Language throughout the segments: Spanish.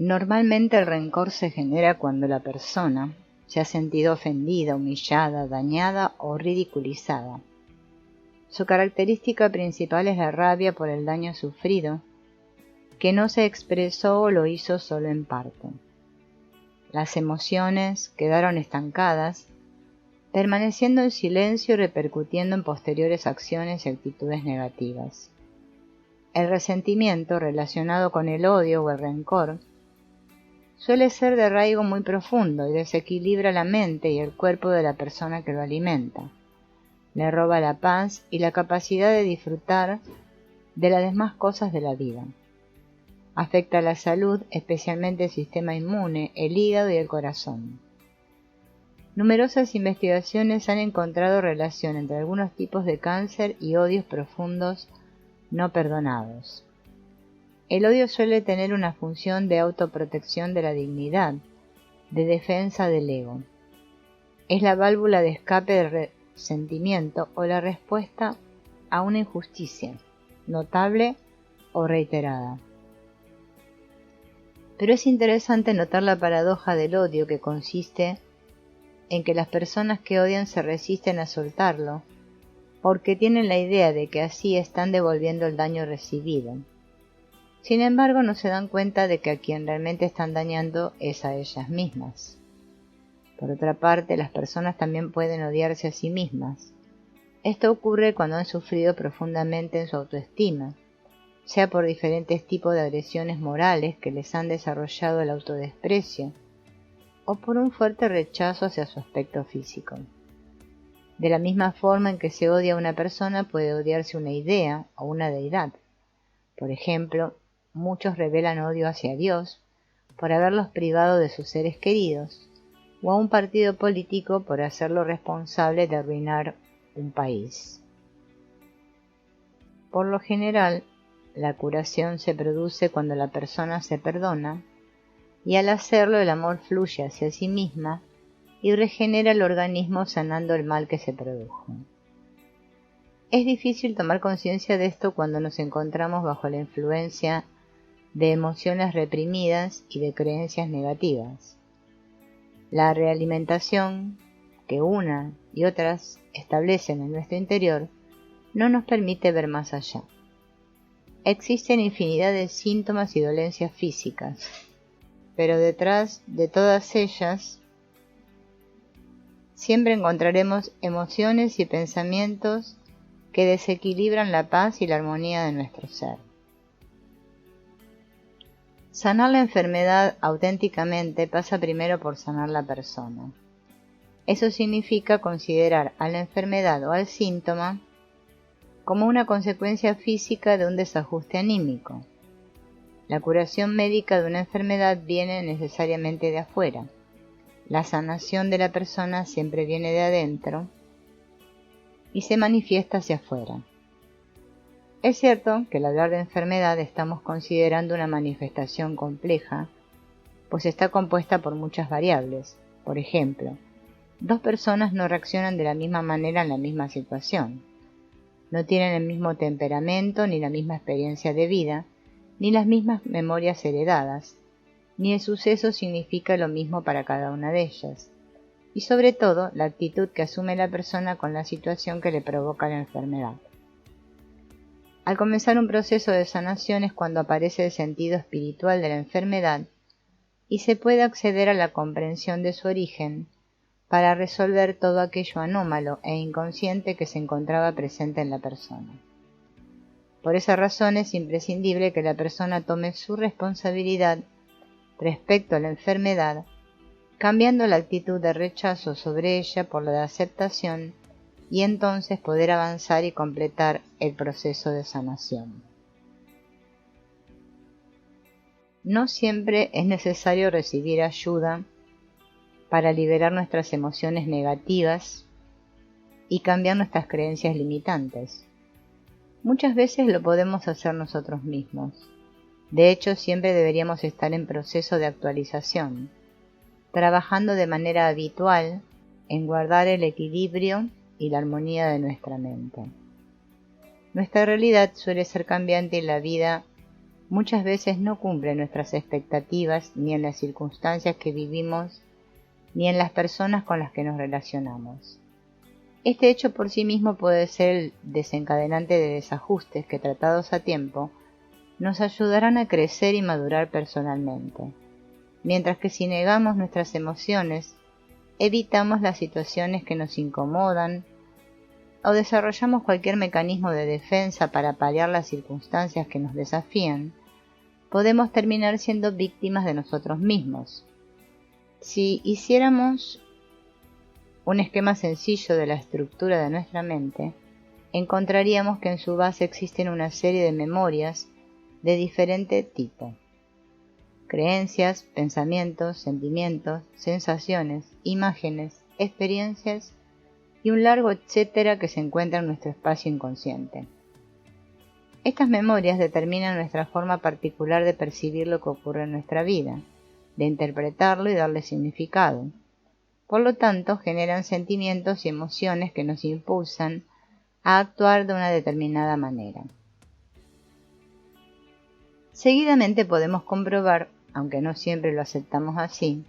Normalmente el rencor se genera cuando la persona se ha sentido ofendida, humillada, dañada o ridiculizada. Su característica principal es la rabia por el daño sufrido, que no se expresó o lo hizo solo en parte. Las emociones quedaron estancadas, permaneciendo en silencio y repercutiendo en posteriores acciones y actitudes negativas. El resentimiento, relacionado con el odio o el rencor, suele ser de arraigo muy profundo y desequilibra la mente y el cuerpo de la persona que lo alimenta. Le roba la paz y la capacidad de disfrutar de las demás cosas de la vida. Afecta la salud, especialmente el sistema inmune, el hígado y el corazón. Numerosas investigaciones han encontrado relación entre algunos tipos de cáncer y odios profundos no perdonados. El odio suele tener una función de autoprotección de la dignidad, de defensa del ego. Es la válvula de escape del resentimiento o la respuesta a una injusticia, notable o reiterada. Pero es interesante notar la paradoja del odio, que consiste en que las personas que odian se resisten a soltarlo porque tienen la idea de que así están devolviendo el daño recibido. Sin embargo, no se dan cuenta de que a quien realmente están dañando es a ellas mismas. Por otra parte, las personas también pueden odiarse a sí mismas. Esto ocurre cuando han sufrido profundamente en su autoestima, sea por diferentes tipos de agresiones morales que les han desarrollado el autodesprecio, o por un fuerte rechazo hacia su aspecto físico. De la misma forma en que se odia a una persona, puede odiarse una idea o una deidad. Por ejemplo, muchos revelan odio hacia Dios por haberlos privado de sus seres queridos, o a un partido político por hacerlo responsable de arruinar un país. Por lo general, la curación se produce cuando la persona se perdona, y al hacerlo el amor fluye hacia sí misma y regenera el organismo sanando el mal que se produjo. Es difícil tomar conciencia de esto cuando nos encontramos bajo la influencia de emociones reprimidas y de creencias negativas. La realimentación que una y otras establecen en nuestro interior no nos permite ver más allá. Existen infinidad de síntomas y dolencias físicas, pero detrás de todas ellas siempre encontraremos emociones y pensamientos que desequilibran la paz y la armonía de nuestro ser. Sanar la enfermedad auténticamente pasa primero por sanar la persona. Eso significa considerar a la enfermedad o al síntoma como una consecuencia física de un desajuste anímico. La curación médica de una enfermedad viene necesariamente de afuera. La sanación de la persona siempre viene de adentro y se manifiesta hacia afuera. Es cierto que al hablar de enfermedad estamos considerando una manifestación compleja, pues está compuesta por muchas variables. Por ejemplo, dos personas no reaccionan de la misma manera en la misma situación. No tienen el mismo temperamento, ni la misma experiencia de vida, ni las mismas memorias heredadas, ni el suceso significa lo mismo para cada una de ellas. Y sobre todo, la actitud que asume la persona con la situación que le provoca la enfermedad. Al comenzar un proceso de sanación es cuando aparece el sentido espiritual de la enfermedad y se puede acceder a la comprensión de su origen para resolver todo aquello anómalo e inconsciente que se encontraba presente en la persona. Por esa razón es imprescindible que la persona tome su responsabilidad respecto a la enfermedad, cambiando la actitud de rechazo sobre ella por la de aceptación, y entonces poder avanzar y completar el proceso de sanación. No siempre es necesario recibir ayuda para liberar nuestras emociones negativas y cambiar nuestras creencias limitantes. Muchas veces lo podemos hacer nosotros mismos. De hecho, siempre deberíamos estar en proceso de actualización, trabajando de manera habitual en guardar el equilibrio y la armonía de nuestra mente. Nuestra realidad suele ser cambiante y la vida muchas veces no cumple nuestras expectativas ni en las circunstancias que vivimos ni en las personas con las que nos relacionamos. Este hecho por sí mismo puede ser el desencadenante de desajustes que, tratados a tiempo, nos ayudarán a crecer y madurar personalmente, mientras que si negamos nuestras emociones, evitamos las situaciones que nos incomodan o desarrollamos cualquier mecanismo de defensa para paliar las circunstancias que nos desafían, podemos terminar siendo víctimas de nosotros mismos. Si hiciéramos un esquema sencillo de la estructura de nuestra mente, encontraríamos que en su base existen una serie de memorias de diferente tipo. Creencias, pensamientos, sentimientos, sensaciones, imágenes, experiencias y un largo etcétera que se encuentra en nuestro espacio inconsciente. Estas memorias determinan nuestra forma particular de percibir lo que ocurre en nuestra vida, de interpretarlo y darle significado. Por lo tanto, generan sentimientos y emociones que nos impulsan a actuar de una determinada manera. Seguidamente podemos comprobar, aunque no siempre lo aceptamos así,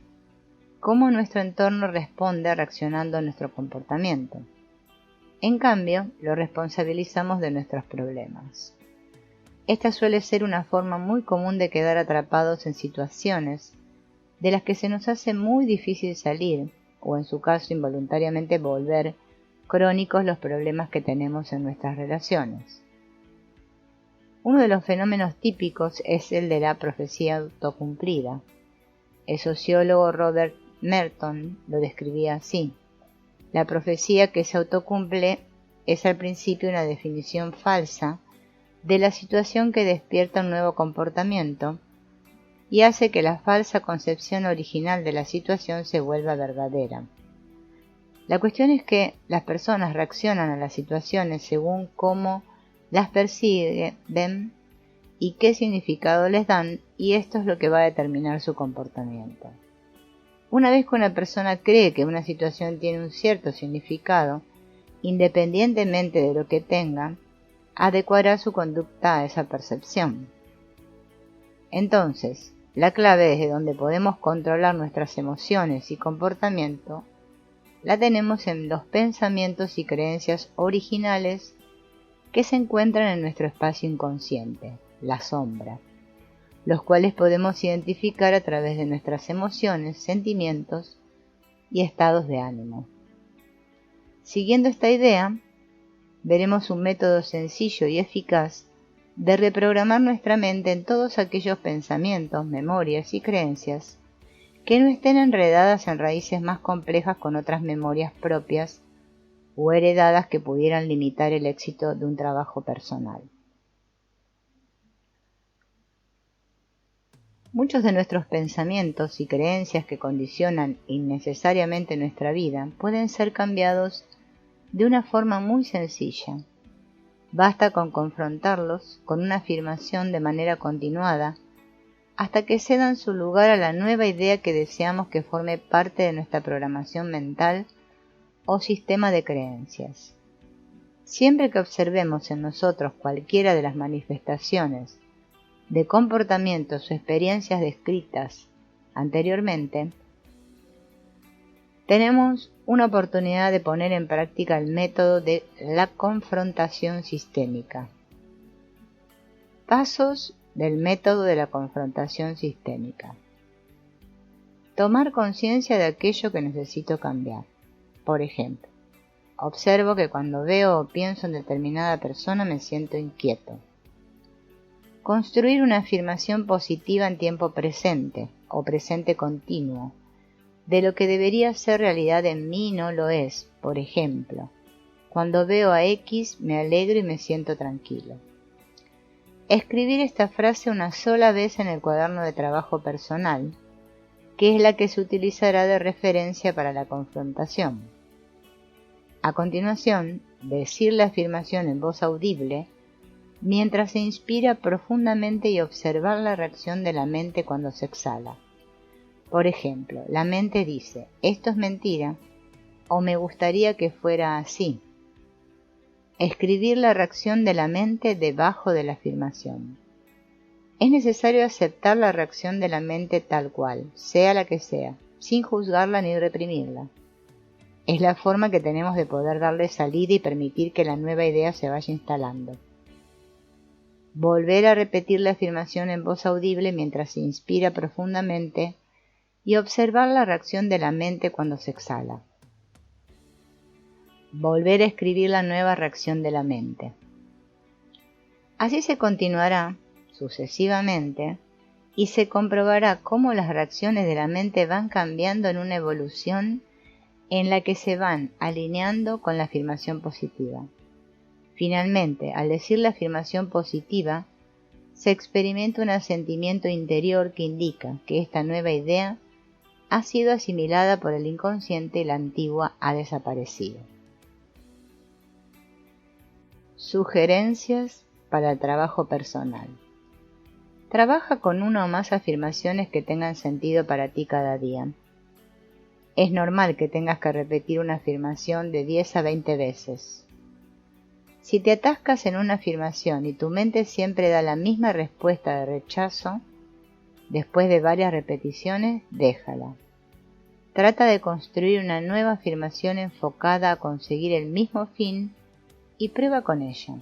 cómo nuestro entorno responde reaccionando a nuestro comportamiento. En cambio, lo responsabilizamos de nuestros problemas. Esta suele ser una forma muy común de quedar atrapados en situaciones de las que se nos hace muy difícil salir, o en su caso involuntariamente volver crónicos los problemas que tenemos en nuestras relaciones. Uno de los fenómenos típicos es el de la profecía autocumplida. El sociólogo Robert Merton lo describía así: la profecía que se autocumple es al principio una definición falsa de la situación que despierta un nuevo comportamiento y hace que la falsa concepción original de la situación se vuelva verdadera. La cuestión es que las personas reaccionan a las situaciones según cómo las perciben y qué significado les dan, y esto es lo que va a determinar su comportamiento. Una vez que una persona cree que una situación tiene un cierto significado, independientemente de lo que tenga, adecuará su conducta a esa percepción. Entonces, la clave desde donde podemos controlar nuestras emociones y comportamiento la tenemos en los pensamientos y creencias originales que se encuentran en nuestro espacio inconsciente, la sombra, los cuales podemos identificar a través de nuestras emociones, sentimientos y estados de ánimo. Siguiendo esta idea, veremos un método sencillo y eficaz de reprogramar nuestra mente en todos aquellos pensamientos, memorias y creencias que no estén enredadas en raíces más complejas con otras memorias propias o heredadas que pudieran limitar el éxito de un trabajo personal. Muchos de nuestros pensamientos y creencias que condicionan innecesariamente nuestra vida pueden ser cambiados de una forma muy sencilla. Basta con confrontarlos con una afirmación de manera continuada hasta que cedan su lugar a la nueva idea que deseamos que forme parte de nuestra programación mental o sistema de creencias. Siempre que observemos en nosotros cualquiera de las manifestaciones de comportamientos o experiencias descritas anteriormente, tenemos una oportunidad de poner en práctica el método de la confrontación sistémica. Pasos del método de la confrontación sistémica. Tomar conciencia de aquello que necesito cambiar. Por ejemplo, observo que cuando veo o pienso en determinada persona me siento inquieto. Construir una afirmación positiva en tiempo presente o presente continuo de lo que debería ser realidad en mí no lo es. Por ejemplo, cuando veo a X me alegro y me siento tranquilo. Escribir esta frase una sola vez en el cuaderno de trabajo personal, que es la que se utilizará de referencia para la confrontación. A continuación, decir la afirmación en voz audible mientras se inspira profundamente y observar la reacción de la mente cuando se exhala. Por ejemplo, la mente dice: esto es mentira, o me gustaría que fuera así. Escribir la reacción de la mente debajo de la afirmación. Es necesario aceptar la reacción de la mente tal cual, sea la que sea, sin juzgarla ni reprimirla. Es la forma que tenemos de poder darle salida y permitir que la nueva idea se vaya instalando. Volver a repetir la afirmación en voz audible mientras se inspira profundamente y observar la reacción de la mente cuando se exhala. Volver a escribir la nueva reacción de la mente. Así se continuará sucesivamente y se comprobará cómo las reacciones de la mente van cambiando en una evolución en la que se van alineando con la afirmación positiva. Finalmente, al decir la afirmación positiva, se experimenta un asentimiento interior que indica que esta nueva idea ha sido asimilada por el inconsciente y la antigua ha desaparecido. Sugerencias para el trabajo personal. Trabaja con una o más afirmaciones que tengan sentido para ti cada día. Es normal que tengas que repetir una afirmación de 10 a 20 veces. Si te atascas en una afirmación y tu mente siempre da la misma respuesta de rechazo, después de varias repeticiones, déjala. Trata de construir una nueva afirmación enfocada a conseguir el mismo fin y prueba con ella.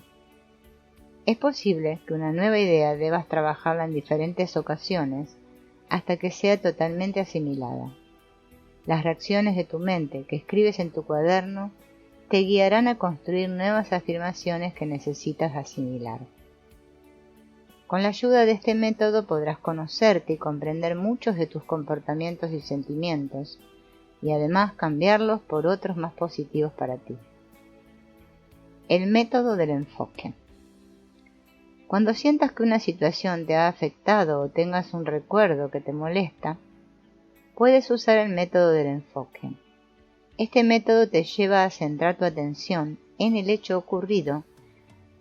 Es posible que una nueva idea debas trabajarla en diferentes ocasiones hasta que sea totalmente asimilada. Las reacciones de tu mente que escribes en tu cuaderno te guiarán a construir nuevas afirmaciones que necesitas asimilar. Con la ayuda de este método podrás conocerte y comprender muchos de tus comportamientos y sentimientos, y además cambiarlos por otros más positivos para ti. El método del enfoque. Cuando sientas que una situación te ha afectado o tengas un recuerdo que te molesta, puedes usar el método del enfoque. Este método te lleva a centrar tu atención en el hecho ocurrido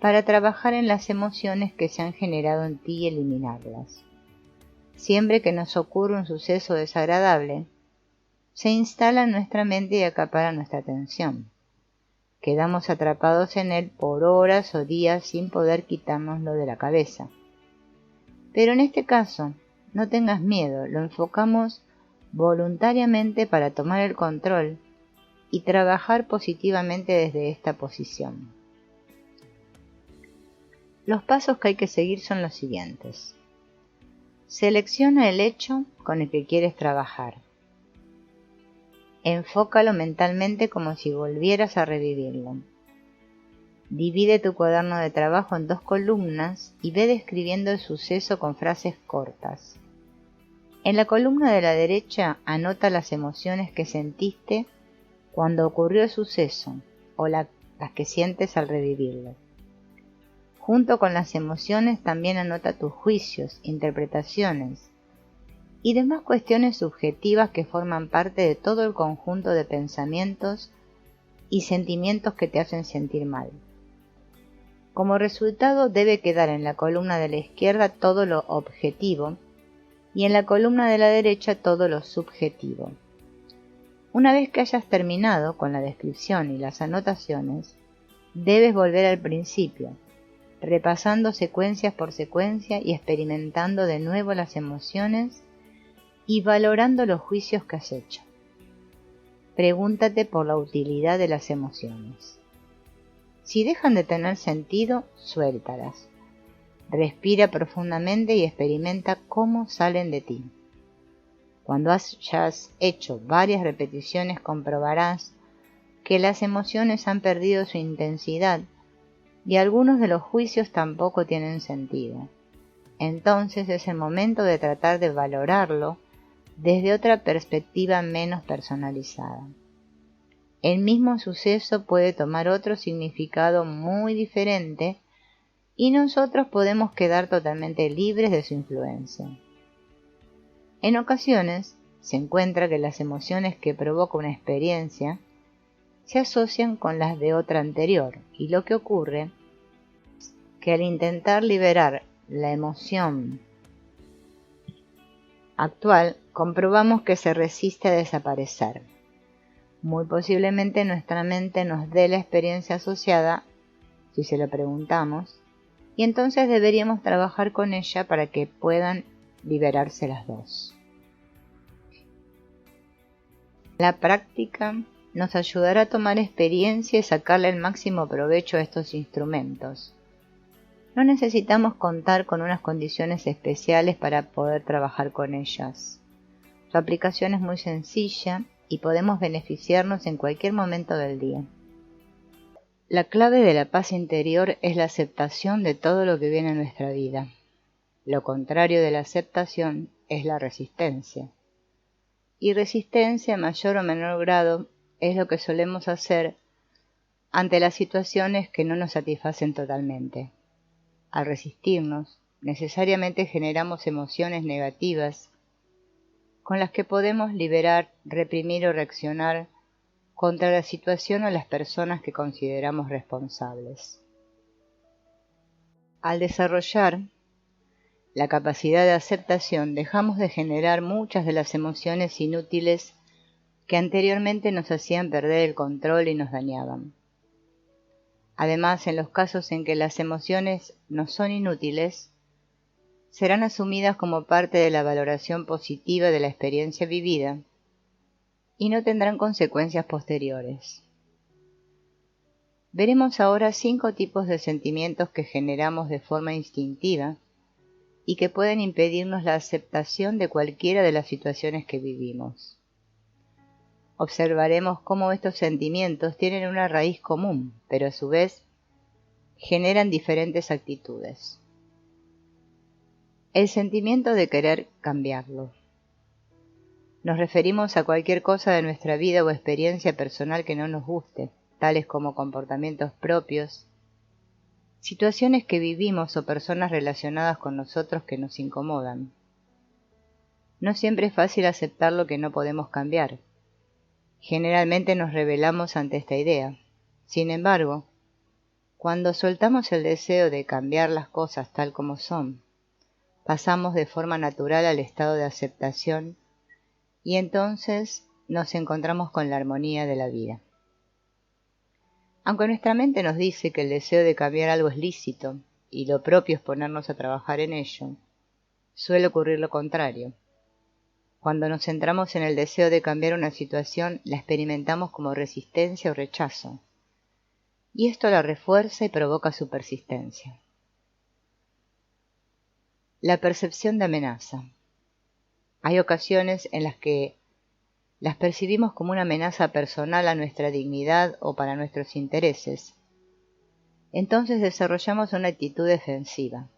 para trabajar en las emociones que se han generado en ti y eliminarlas. Siempre que nos ocurre un suceso desagradable, se instala en nuestra mente y acapara nuestra atención. Quedamos atrapados en él por horas o días sin poder quitárnoslo de la cabeza. Pero en este caso, no tengas miedo, lo enfocamos voluntariamente para tomar el control y trabajar positivamente desde esta posición. Los pasos que hay que seguir son los siguientes. Selecciona el hecho con el que quieres trabajar. Enfócalo mentalmente como si volvieras a revivirlo. Divide tu cuaderno de trabajo en 2 columnas y ve describiendo el suceso con frases cortas. En la columna de la derecha anota las emociones que sentiste cuando ocurrió el suceso o las que sientes al revivirlo. Junto con las emociones también anota tus juicios, interpretaciones y demás cuestiones subjetivas que forman parte de todo el conjunto de pensamientos y sentimientos que te hacen sentir mal. Como resultado debe quedar en la columna de la izquierda todo lo objetivo y en la columna de la derecha todo lo subjetivo. Una vez que hayas terminado con la descripción y las anotaciones, debes volver al principio, repasando secuencias por secuencia y experimentando de nuevo las emociones y valorando los juicios que has hecho. Pregúntate por la utilidad de las emociones. Si dejan de tener sentido, suéltalas. Respira profundamente y experimenta cómo salen de ti. Cuando hayas hecho varias repeticiones comprobarás que las emociones han perdido su intensidad y algunos de los juicios tampoco tienen sentido. Entonces es el momento de tratar de valorarlo desde otra perspectiva menos personalizada. El mismo suceso puede tomar otro significado muy diferente y nosotros podemos quedar totalmente libres de su influencia. En ocasiones se encuentra que las emociones que provoca una experiencia se asocian con las de otra anterior y lo que ocurre es que al intentar liberar la emoción actual comprobamos que se resiste a desaparecer. Muy posiblemente nuestra mente nos dé la experiencia asociada, si se lo preguntamos, y entonces deberíamos trabajar con ella para que puedan liberarse las dos. La práctica nos ayudará a tomar experiencia y sacarle el máximo provecho a estos instrumentos. No necesitamos contar con unas condiciones especiales para poder trabajar con ellas. Su aplicación es muy sencilla y podemos beneficiarnos en cualquier momento del día. La clave de la paz interior es la aceptación de todo lo que viene a nuestra vida. Lo contrario de la aceptación es la resistencia. Y resistencia en mayor o menor grado es lo que solemos hacer ante las situaciones que no nos satisfacen totalmente. Al resistirnos, necesariamente generamos emociones negativas con las que podemos liberar, reprimir o reaccionar contra la situación o las personas que consideramos responsables. Al desarrollar la capacidad de aceptación, dejamos de generar muchas de las emociones inútiles que anteriormente nos hacían perder el control y nos dañaban. Además, en los casos en que las emociones no son inútiles, serán asumidas como parte de la valoración positiva de la experiencia vivida y no tendrán consecuencias posteriores. Veremos ahora 5 tipos de sentimientos que generamos de forma instintiva y que pueden impedirnos la aceptación de cualquiera de las situaciones que vivimos. Observaremos cómo estos sentimientos tienen una raíz común, pero a su vez generan diferentes actitudes. El sentimiento de querer cambiarlo. Nos referimos a cualquier cosa de nuestra vida o experiencia personal que no nos guste, tales como comportamientos propios, situaciones que vivimos o personas relacionadas con nosotros que nos incomodan. No siempre es fácil aceptar lo que no podemos cambiar. Generalmente nos rebelamos ante esta idea. Sin embargo, cuando soltamos el deseo de cambiar las cosas tal como son, pasamos de forma natural al estado de aceptación y entonces nos encontramos con la armonía de la vida. Aunque nuestra mente nos dice que el deseo de cambiar algo es lícito y lo propio es ponernos a trabajar en ello, suele ocurrir lo contrario. Cuando nos centramos en el deseo de cambiar una situación, la experimentamos como resistencia o rechazo, y esto la refuerza y provoca su persistencia. La percepción de amenaza. Hay ocasiones en las que las percibimos como una amenaza personal a nuestra dignidad o para nuestros intereses. Entonces desarrollamos una actitud defensiva.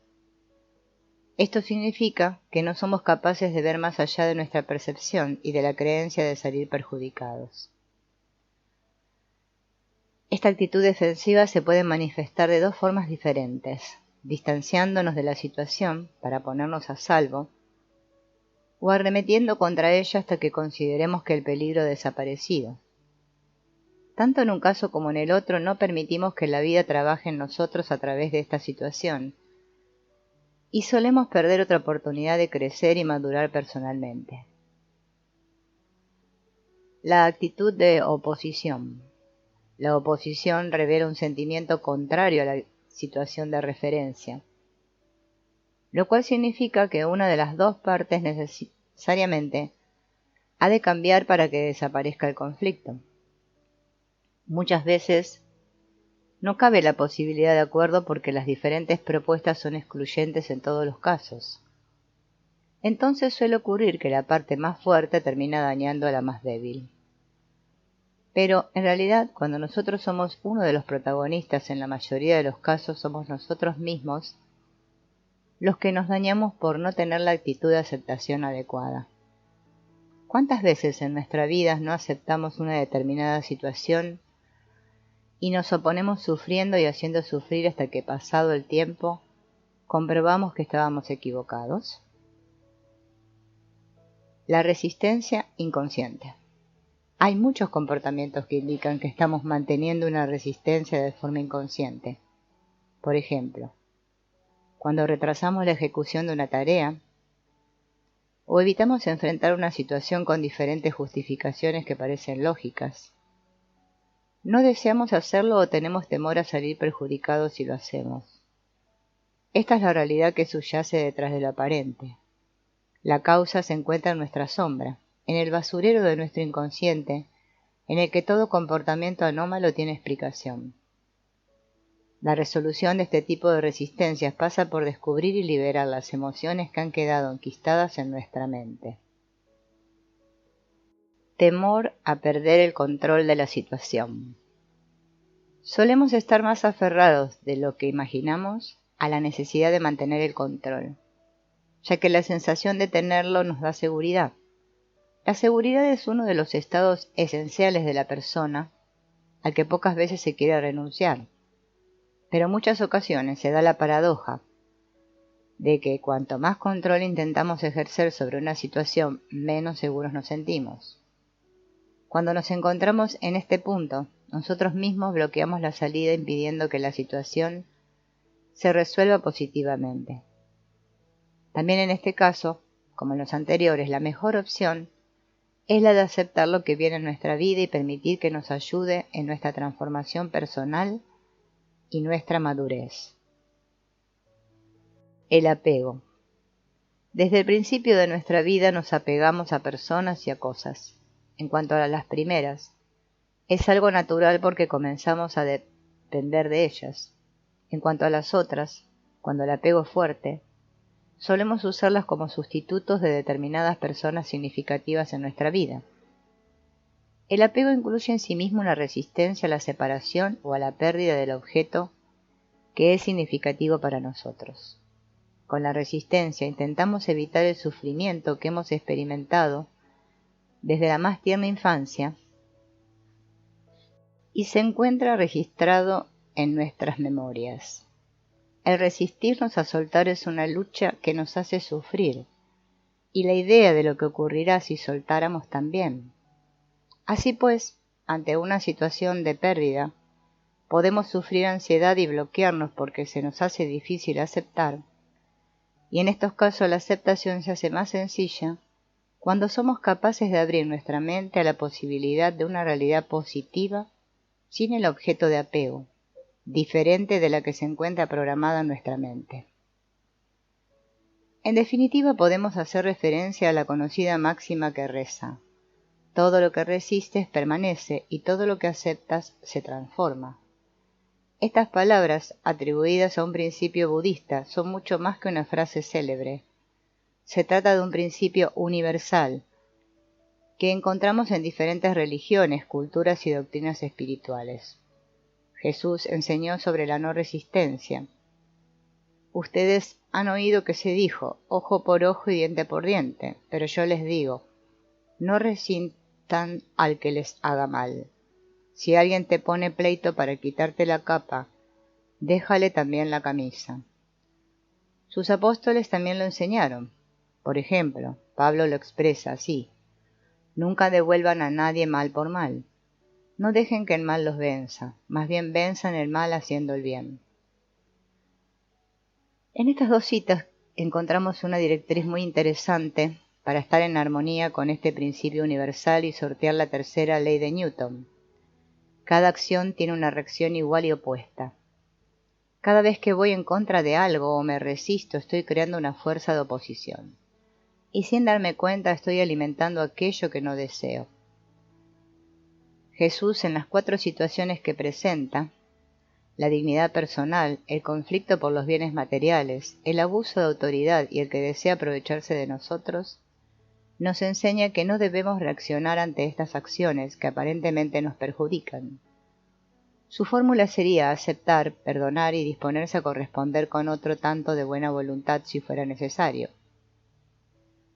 Esto significa que no somos capaces de ver más allá de nuestra percepción y de la creencia de salir perjudicados. Esta actitud defensiva se puede manifestar de 2 formas diferentes: distanciándonos de la situación para ponernos a salvo, o arremetiendo contra ella hasta que consideremos que el peligro ha desaparecido. Tanto en un caso como en el otro no permitimos que la vida trabaje en nosotros a través de esta situación, y solemos perder otra oportunidad de crecer y madurar personalmente. La actitud de oposición. La oposición revela un sentimiento contrario a la situación de referencia, lo cual significa que una de las 2 partes necesariamente ha de cambiar para que desaparezca el conflicto. Muchas veces no cabe la posibilidad de acuerdo porque las diferentes propuestas son excluyentes en todos los casos. Entonces suele ocurrir que la parte más fuerte termina dañando a la más débil. Pero, en realidad, cuando nosotros somos uno de los protagonistas, en la mayoría de los casos somos nosotros mismos los que nos dañamos por no tener la actitud de aceptación adecuada. ¿Cuántas veces en nuestra vida no aceptamos una determinada situación y nos oponemos sufriendo y haciendo sufrir hasta que, pasado el tiempo, comprobamos que estábamos equivocados? La resistencia inconsciente. Hay muchos comportamientos que indican que estamos manteniendo una resistencia de forma inconsciente. Por ejemplo, cuando retrasamos la ejecución de una tarea, o evitamos enfrentar una situación con diferentes justificaciones que parecen lógicas. No deseamos hacerlo o tenemos temor a salir perjudicados si lo hacemos. Esta es la realidad que subyace detrás de lo aparente. La causa se encuentra en nuestra sombra, en el basurero de nuestro inconsciente, en el que todo comportamiento anómalo tiene explicación. La resolución de este tipo de resistencias pasa por descubrir y liberar las emociones que han quedado enquistadas en nuestra mente. Temor a perder el control de la situación. Solemos estar más aferrados de lo que imaginamos a la necesidad de mantener el control, ya que la sensación de tenerlo nos da seguridad. La seguridad es uno de los estados esenciales de la persona, al que pocas veces se quiere renunciar. Pero en muchas ocasiones se da la paradoja de que cuanto más control intentamos ejercer sobre una situación, menos seguros nos sentimos. Cuando nos encontramos en este punto, nosotros mismos bloqueamos la salida impidiendo que la situación se resuelva positivamente. También en este caso, como en los anteriores, la mejor opción es la de aceptar lo que viene en nuestra vida y permitir que nos ayude en nuestra transformación personal y nuestra madurez. El apego. Desde el principio de nuestra vida nos apegamos a personas y a cosas. En cuanto a las primeras, es algo natural porque comenzamos a depender de ellas. En cuanto a las otras, cuando el apego es fuerte, solemos usarlas como sustitutos de determinadas personas significativas en nuestra vida. El apego incluye en sí mismo una resistencia a la separación o a la pérdida del objeto que es significativo para nosotros. Con la resistencia intentamos evitar el sufrimiento que hemos experimentado desde la más tierna infancia y se encuentra registrado en nuestras memorias. El resistirnos a soltar es una lucha que nos hace sufrir, y la idea de lo que ocurrirá si soltáramos también. Así pues, ante una situación de pérdida, podemos sufrir ansiedad y bloquearnos porque se nos hace difícil aceptar, y en estos casos la aceptación se hace más sencilla cuando somos capaces de abrir nuestra mente a la posibilidad de una realidad positiva sin el objeto de apego, diferente de la que se encuentra programada en nuestra mente. En definitiva, podemos hacer referencia a la conocida máxima que reza: todo lo que resistes permanece y todo lo que aceptas se transforma. Estas palabras, atribuidas a un principio budista, son mucho más que una frase célebre. Se trata de un principio universal que encontramos en diferentes religiones, culturas y doctrinas espirituales. Jesús enseñó sobre la no resistencia. Ustedes han oído que se dijo, ojo por ojo y diente por diente, pero yo les digo, no resistan al que les haga mal. Si alguien te pone pleito para quitarte la capa, déjale también la camisa. Sus apóstoles también lo enseñaron. Por ejemplo, Pablo lo expresa así: nunca devuelvan a nadie mal por mal. No dejen que el mal los venza, más bien venzan el mal haciendo el bien. En estas dos citas encontramos una directriz muy interesante para estar en armonía con este principio universal y sortear la tercera ley de Newton. Cada acción tiene una reacción igual y opuesta. Cada vez que voy en contra de algo o me resisto, estoy creando una fuerza de oposición. Y sin darme cuenta estoy alimentando aquello que no deseo. Jesús, en las 4 situaciones que presenta, la dignidad personal, el conflicto por los bienes materiales, el abuso de autoridad y el que desea aprovecharse de nosotros, nos enseña que no debemos reaccionar ante estas acciones que aparentemente nos perjudican. Su fórmula sería aceptar, perdonar y disponerse a corresponder con otro tanto de buena voluntad si fuera necesario.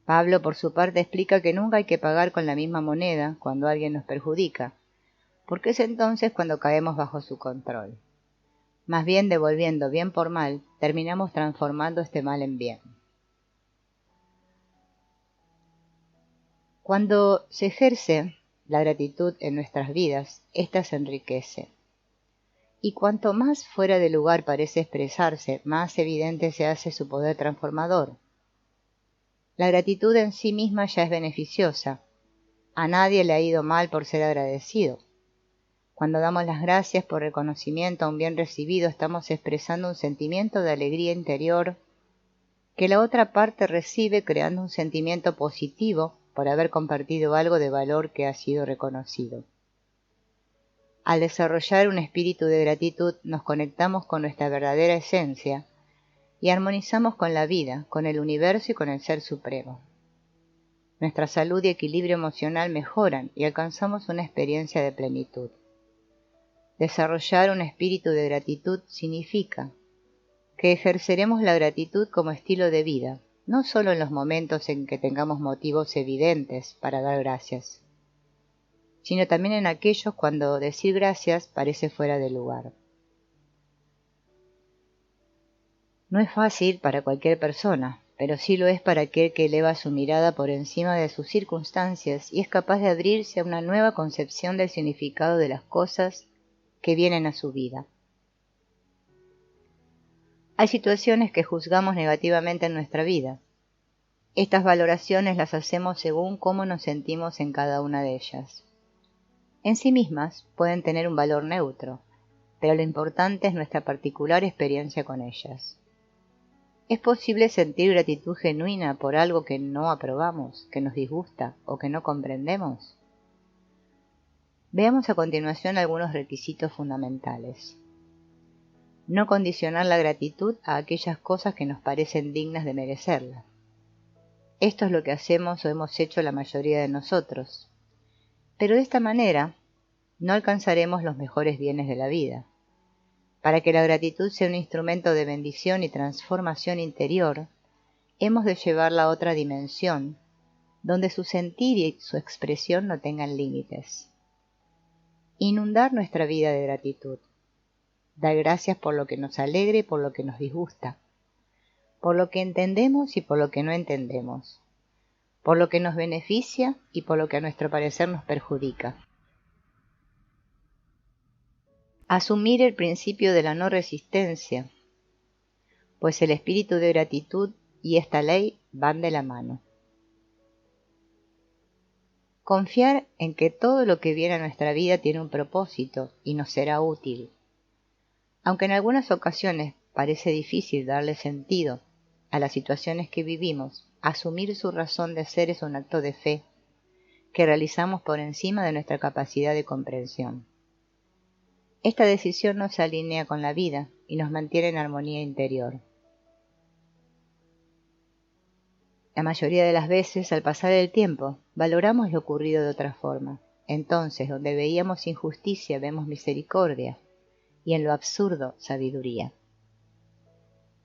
Pablo, por su parte, explica que nunca hay que pagar con la misma moneda cuando alguien nos perjudica, porque es entonces cuando caemos bajo su control. Más bien, devolviendo bien por mal, terminamos transformando este mal en bien. Cuando se ejerce la gratitud en nuestras vidas, ésta se enriquece. Y cuanto más fuera de lugar parece expresarse, más evidente se hace su poder transformador. La gratitud en sí misma ya es beneficiosa. A nadie le ha ido mal por ser agradecido. Cuando damos las gracias por reconocimiento a un bien recibido, estamos expresando un sentimiento de alegría interior que la otra parte recibe, creando un sentimiento positivo por haber compartido algo de valor que ha sido reconocido. Al desarrollar un espíritu de gratitud, nos conectamos con nuestra verdadera esencia y armonizamos con la vida, con el universo y con el Ser Supremo. Nuestra salud y equilibrio emocional mejoran y alcanzamos una experiencia de plenitud. Desarrollar un espíritu de gratitud significa que ejerceremos la gratitud como estilo de vida, no solo en los momentos en que tengamos motivos evidentes para dar gracias, sino también en aquellos cuando decir gracias parece fuera de lugar. No es fácil para cualquier persona, pero sí lo es para aquel que eleva su mirada por encima de sus circunstancias y es capaz de abrirse a una nueva concepción del significado de las cosas que vienen a su vida. Hay situaciones que juzgamos negativamente en nuestra vida. Estas valoraciones las hacemos según cómo nos sentimos en cada una de ellas. En sí mismas pueden tener un valor neutro, pero lo importante es nuestra particular experiencia con ellas. ¿Es posible sentir gratitud genuina por algo que no aprobamos, que nos disgusta o que no comprendemos? Veamos a continuación algunos requisitos fundamentales. No condicionar la gratitud a aquellas cosas que nos parecen dignas de merecerla. Esto es lo que hacemos o hemos hecho la mayoría de nosotros. Pero de esta manera no alcanzaremos los mejores bienes de la vida. Para que la gratitud sea un instrumento de bendición y transformación interior, hemos de llevarla a otra dimensión, donde su sentir y su expresión no tengan límites. Inundar nuestra vida de gratitud. Dar gracias por lo que nos alegra y por lo que nos disgusta, por lo que entendemos y por lo que no entendemos, por lo que nos beneficia y por lo que a nuestro parecer nos perjudica. Asumir el principio de la no resistencia, pues el espíritu de gratitud y esta ley van de la mano. Confiar en que todo lo que viene a nuestra vida tiene un propósito y nos será útil. Aunque en algunas ocasiones parece difícil darle sentido a las situaciones que vivimos, asumir su razón de ser es un acto de fe que realizamos por encima de nuestra capacidad de comprensión. Esta decisión nos alinea con la vida y nos mantiene en armonía interior. La mayoría de las veces, al pasar el tiempo, valoramos lo ocurrido de otra forma. Entonces, donde veíamos injusticia, vemos misericordia, y en lo absurdo, sabiduría.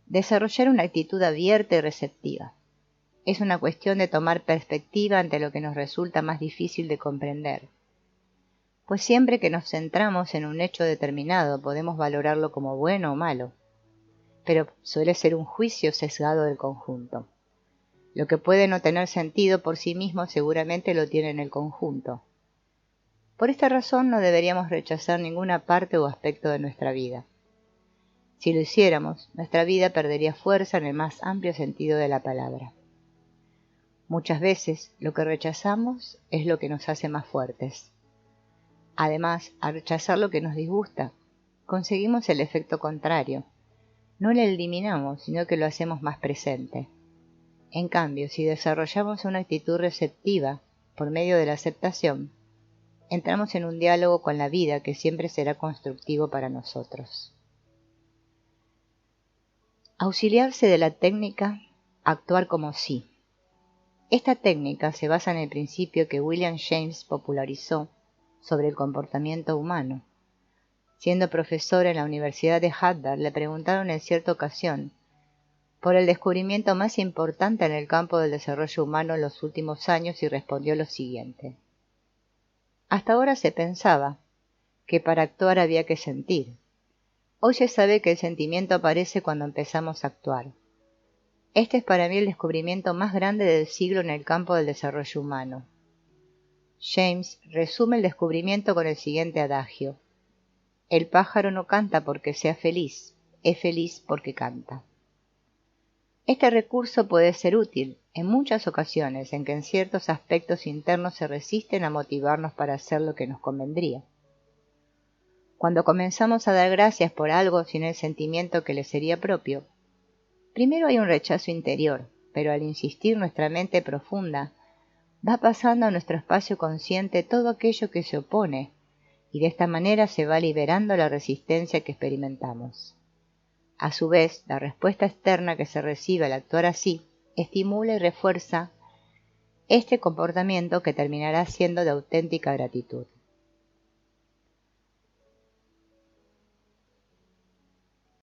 Desarrollar una actitud abierta y receptiva. Es una cuestión de tomar perspectiva ante lo que nos resulta más difícil de comprender. Pues siempre que nos centramos en un hecho determinado, podemos valorarlo como bueno o malo, pero suele ser un juicio sesgado del conjunto. Lo que puede no tener sentido por sí mismo seguramente lo tiene en el conjunto. Por esta razón no deberíamos rechazar ninguna parte o aspecto de nuestra vida. Si lo hiciéramos, nuestra vida perdería fuerza en el más amplio sentido de la palabra. Muchas veces lo que rechazamos es lo que nos hace más fuertes. Además, al rechazar lo que nos disgusta, conseguimos el efecto contrario. No lo eliminamos, sino que lo hacemos más presente. En cambio, si desarrollamos una actitud receptiva por medio de la aceptación, entramos en un diálogo con la vida que siempre será constructivo para nosotros. Auxiliarse de la técnica actuar como sí. Esta técnica se basa en el principio que William James popularizó sobre el comportamiento humano. Siendo profesor en la Universidad de Harvard, le preguntaron en cierta ocasión por el descubrimiento más importante en el campo del desarrollo humano en los últimos años y respondió lo siguiente. Hasta ahora se pensaba que para actuar había que sentir. Hoy se sabe que el sentimiento aparece cuando empezamos a actuar. Este es para mí el descubrimiento más grande del siglo en el campo del desarrollo humano. James resume el descubrimiento con el siguiente adagio. El pájaro no canta porque sea feliz, es feliz porque canta. Este recurso puede ser útil en muchas ocasiones en que en ciertos aspectos internos se resisten a motivarnos para hacer lo que nos convendría. Cuando comenzamos a dar gracias por algo sin el sentimiento que le sería propio, primero hay un rechazo interior, pero al insistir nuestra mente profunda, va pasando a nuestro espacio consciente todo aquello que se opone, y de esta manera se va liberando la resistencia que experimentamos. A su vez, la respuesta externa que se recibe al actuar así estimula y refuerza este comportamiento que terminará siendo de auténtica gratitud.